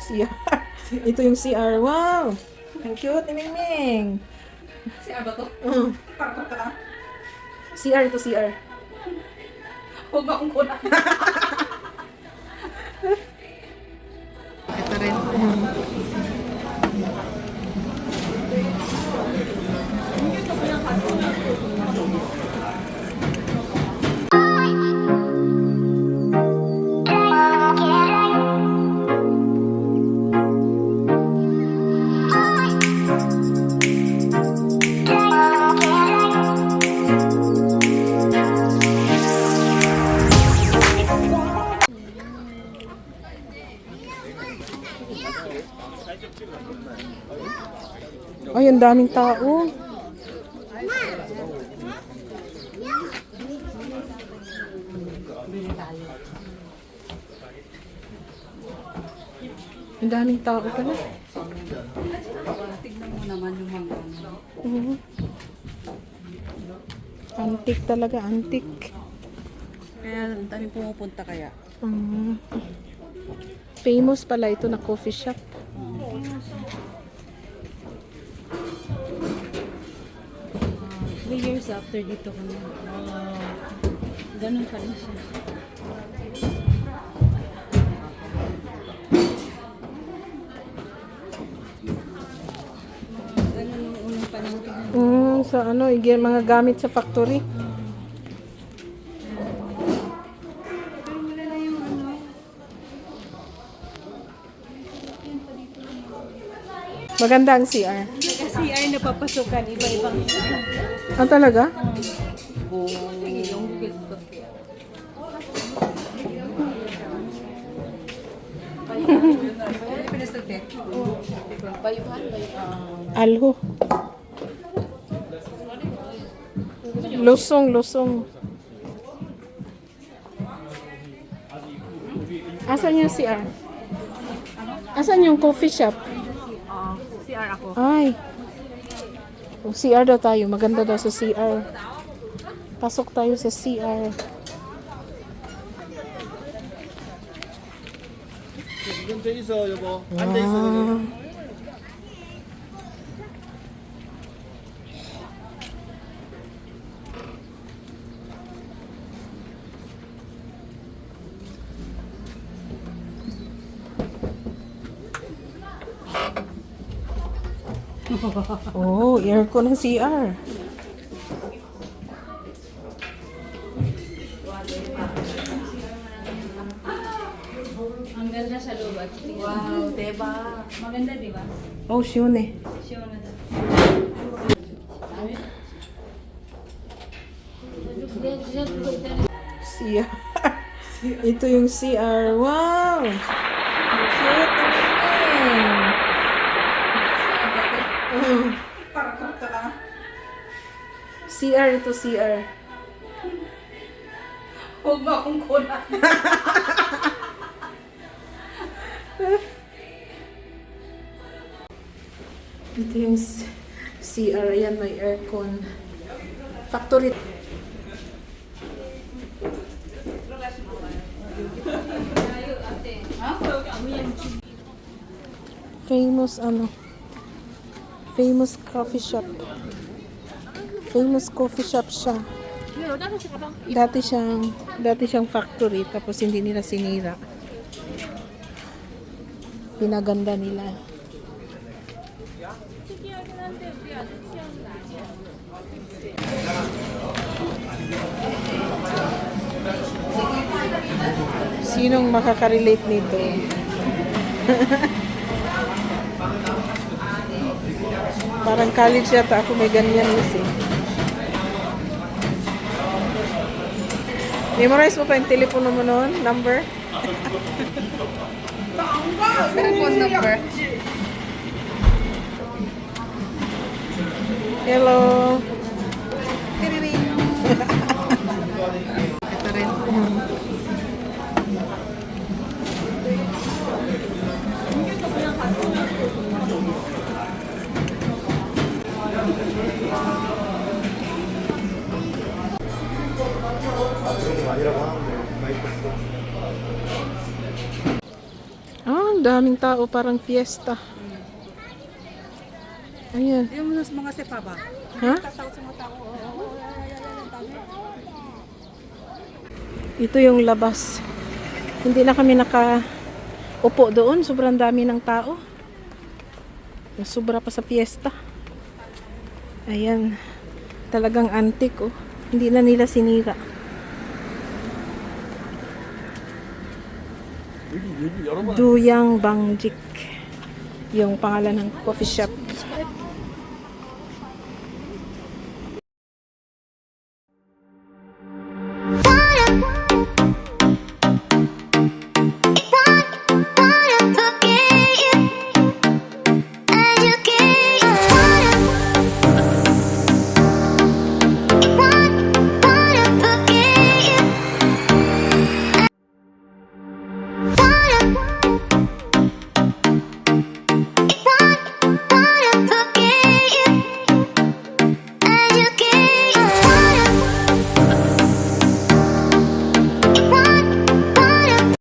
CR. Ito yung CR. Wow! Ang cute ni Mingming. CR ba to? Parang ka. CR ito, CR. Huwag ba akong kulang? Ito rin. Ay, ang daming tao. Ang daming tao pala. Tignan mo naman yung mga ano. Antik talaga, antik. Kaya ang dami pumupunta kaya. Famous pala ito na coffee shop. 3 years after dito kami. Ganun pa rin siya. Ganun yung unang panahon. Sa ano, mga gamit sa factory. Pero wala na yung ano. Maganda ang CR. Kasi ay napapasukan iba-ibang. Ah, talaga? Oh. Sige, yung gusto. Alho. Lusong, lusong. Asan yung CR? Asan yung coffee shop? CR ako. Ay. O, CR daw tayo. Maganda daw sa CR. Pasok tayo sa CR. Wow. Oh, aircon ng CR. Ang ganda sa loob at wow, diba? Maganda, diba? Oh, Shune. Show na daw. CR. Ito yung CR. Wow! Ang cute naman. Parang ka. CR ito, CR. Huwag ba akong kulang? Ito yung CR. Ayan, may aircon. Factory. Famous ano? Famous coffee shop. Famous coffee shop siya. Dati siyang factory tapos hindi nila sinira. Pinaganda nila. Sinong makaka-relate nito? Parang college yata ako may ganyan kasi. Memorize mo pa yung telepono mo noon? Number? Cellphone number. Hello. Ito rin. daming tao, parang fiesta. Ayan. Yung mga sepa ba? Ha? Tataw sa mga tao. Ito yung labas. Hindi na kami nakaupo doon. Sobrang dami ng tao. Sobra pa sa fiesta. Ayan. Talagang antique, oh. Hindi na nila sinira. Duyang Bangjik. Yung pangalan ng coffee shop.